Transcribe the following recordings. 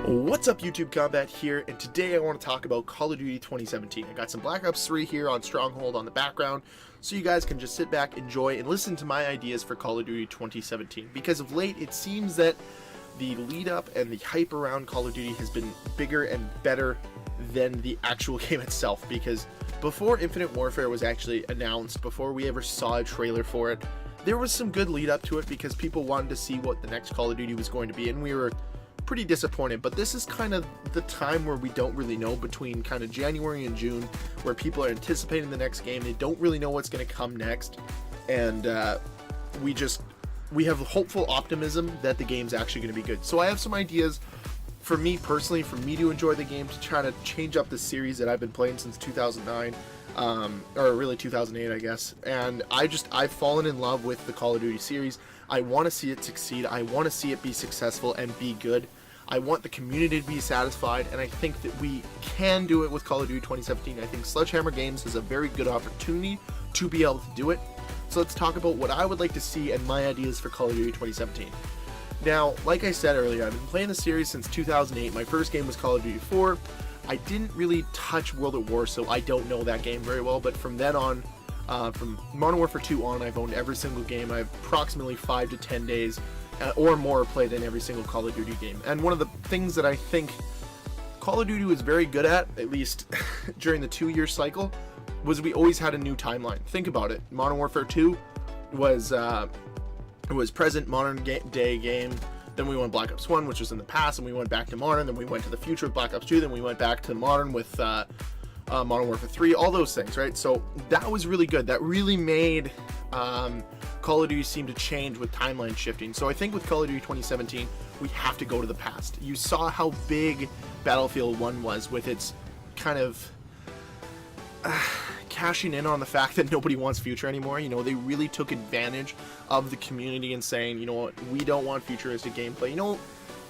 What's up, YouTube? Combat here, and today I want to talk about Call of Duty 2017. I got some Black Ops 3 here on Stronghold on the background, so you guys can just sit back, enjoy, and listen to my ideas for Call of Duty 2017. Because of late, it seems that the lead up and the hype around Call of Duty has been bigger and better than the actual game itself. Because before Infinite Warfare was actually announced, before we ever saw a trailer for it, there was some good lead up to it because people wanted to see what the next Call of Duty was going to be, and we were pretty disappointed. But this is kind of the time where we don't really know, between kind of January and June, where people are anticipating the next game. They don't really know what's going to come next, and we have hopeful optimism that the game's actually going to be good. So I have some ideas for me personally, for me to enjoy the game, to try to change up the series that I've been playing since 2009, or really 2008, I guess. And I've fallen in love with the Call of Duty series. I want to see it succeed. I want to see it be successful and be good. I want the community to be satisfied, and I think that we can do it with Call of Duty 2017. I think Sledgehammer Games has a very good opportunity to be able to do it. So let's talk about what I would like to see and my ideas for Call of Duty 2017. Now, like I said earlier, I've been playing the series since 2008. My first game was Call of Duty 4. I didn't really touch World at War, so I don't know that game very well, but from then on, from Modern Warfare 2 on, I've owned every single game. I have approximately 5 to 10 days or more played in every single Call of Duty game. And one of the things that I think Call of Duty was very good at least during the 2-year cycle, was we always had a new timeline. Think about it. Modern Warfare 2 was present modern day game. Then we went Black Ops 1, which was in the past, and we went back to modern. Then we went to the future with Black Ops 2. Then we went back to modern with Modern Warfare 3. All those things, right? So that was really good. That really made Call of Duty seem to change with timeline shifting. So I think with Call of Duty 2017, we have to go to the past. You saw how big Battlefield 1 was with its kind of cashing in on the fact that nobody wants future anymore. You know, they really took advantage of the community and saying, you know what, we don't want futuristic gameplay. You know,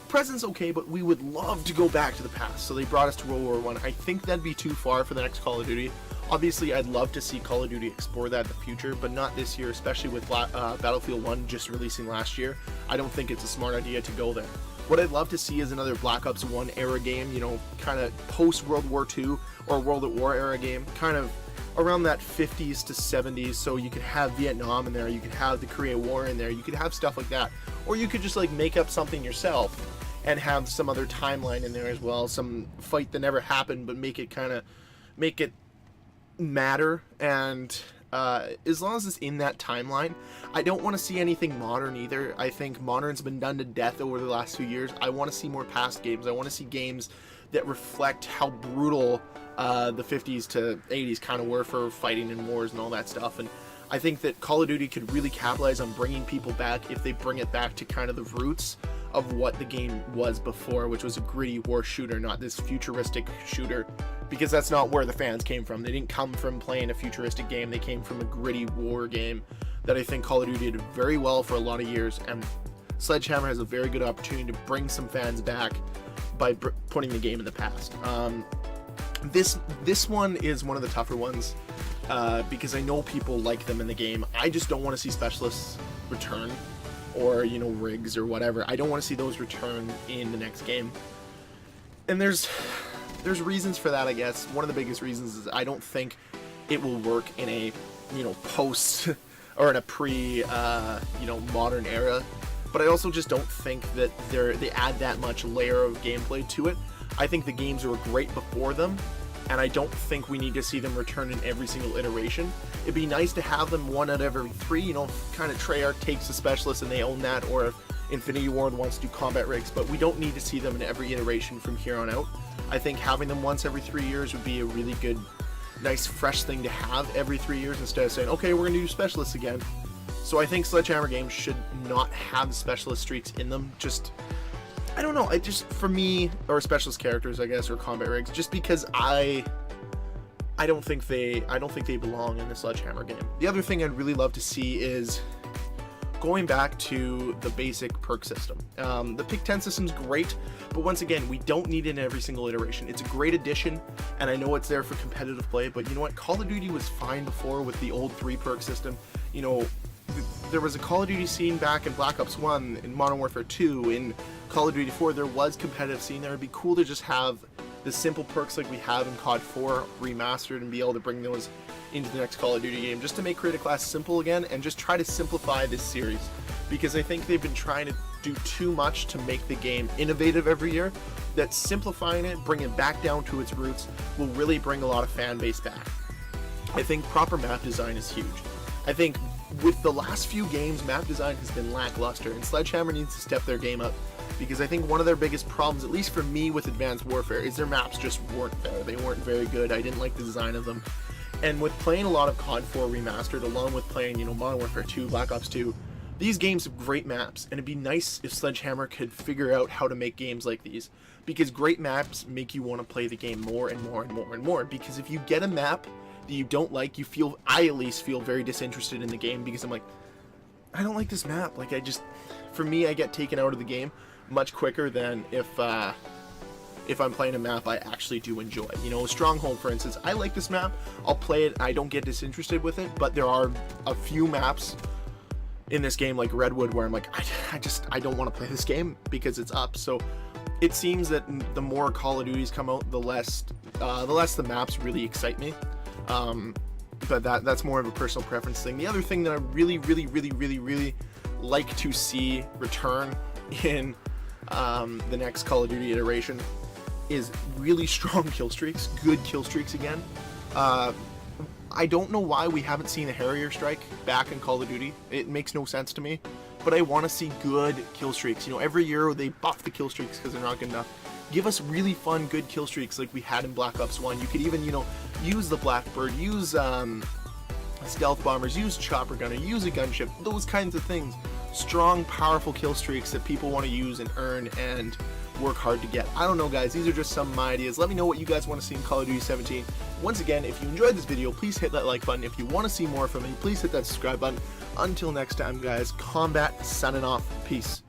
present's okay, but we would love to go back to the past. So they brought us to World War I. I think that'd be too far for the next Call of Duty. Obviously, I'd love to see Call of Duty explore that in the future, but not this year, especially with Battlefield 1 just releasing last year. I don't think it's a smart idea to go there. What I'd love to see is another Black Ops 1 era game, you know, kind of post-World War II or World at War era game, kind of around that 50s to 70s, so you could have Vietnam in there, you could have the Korean War in there, you could have stuff like that. Or you could just like make up something yourself and have some other timeline in there as well, some fight that never happened, but make it matter. And as long as it's in that timeline, I don't want to see anything modern either. I think modern's been done to death over the last few years. I want to see more past games. I want to see games that reflect how brutal the 50s to 80s kind of were for fighting in wars and all that stuff. And I think that Call of Duty could really capitalize on bringing people back if they bring it back to kind of the roots of what the game was before, which was a gritty war shooter, not this futuristic shooter, because that's not where the fans came from. They didn't come from playing a futuristic game. They came from a gritty war game that I think Call of Duty did very well for a lot of years, and Sledgehammer has a very good opportunity to bring some fans back by putting the game in the past. This one is one of the tougher ones because I know people like them in the game. I just don't want to see specialists return, or, you know, rigs or whatever. I don't want to see those return in the next game. And there's reasons for that, I guess. One of the biggest reasons is I don't think it will work in a, you know, post or in a pre you know, modern era. But I also just don't think that they add that much layer of gameplay to it. I think the games were great before them, and I don't think we need to see them return in every single iteration. It'd be nice to have them one out of every 3, you know, kind of Treyarch takes a specialist and they own that, or if Infinity Ward wants to do combat rigs, but we don't need to see them in every iteration from here on out. I think having them once every 3 years would be a really good, nice, fresh thing to have every 3 years, instead of saying, okay, we're gonna do specialists again. So I think Sledgehammer Games should not have specialist streaks in them. Just, I don't know, for me, or specialist characters, I guess, or combat rigs, just because I don't think they belong in the Sledgehammer game. The other thing I'd really love to see is going back to the basic perk system. The pick 10 system's great, but once again, we don't need it in every single iteration. It's a great addition, and I know it's there for competitive play, but you know what? Call of Duty was fine before with the old 3 perk system. You know, there was a Call of Duty scene back in Black Ops 1, in Modern Warfare 2, in Call of Duty 4, there was competitive scene there. It'd be cool to just have the simple perks like we have in COD 4 remastered and be able to bring those into the next Call of Duty game, just to make Create a Class simple again and just try to simplify this series, because I think they've been trying to do too much to make the game innovative every year, that simplifying it, bringing it back down to its roots, will really bring a lot of fan base back. I think proper map design is huge. I think with the last few games, map design has been lackluster, and Sledgehammer needs to step their game up, because I think one of their biggest problems, at least for me with Advanced Warfare, is their maps just weren't there. They weren't very good. I didn't like the design of them. And with playing a lot of COD 4 remastered, along with playing, Modern Warfare 2, Black Ops 2, these games have great maps, and it'd be nice if Sledgehammer could figure out how to make games like these, because great maps make you want to play the game more and more and more and more. Because if you get a map that you don't like, I at least feel very disinterested in the game, because I'm like, I don't like this map. Like, for me, I get taken out of the game much quicker than if I'm playing a map I actually do enjoy. Stronghold, for instance, I like this map, I'll play it, I don't get disinterested with it, but there are a few maps in this game, like Redwood, where I'm like, I don't want to play this game because it's up. So it seems that the more Call of Duties come out, the less the maps really excite me. But that's more of a personal preference thing. The other thing that I really like to see return in the next Call of Duty iteration is really strong kill streaks, good kill streaks again. I don't know why we haven't seen a Harrier strike back in Call of Duty. It makes no sense to me, but I want to see good kill streaks. Every year they buff the kill streaks because they're not good enough. Give us really fun, good kill streaks like we had in Black Ops 1. You could even, use the Blackbird, use stealth bombers, use chopper gunner, use a gunship, those kinds of things. Strong, powerful kill streaks that people want to use and earn and work hard to get. I don't know, guys. These are just some of my ideas. Let me know what you guys want to see in Call of Duty 17. Once again, if you enjoyed this video, please hit that like button. If you want to see more from me, please hit that subscribe button. Until next time, guys, Combat signing off. Peace.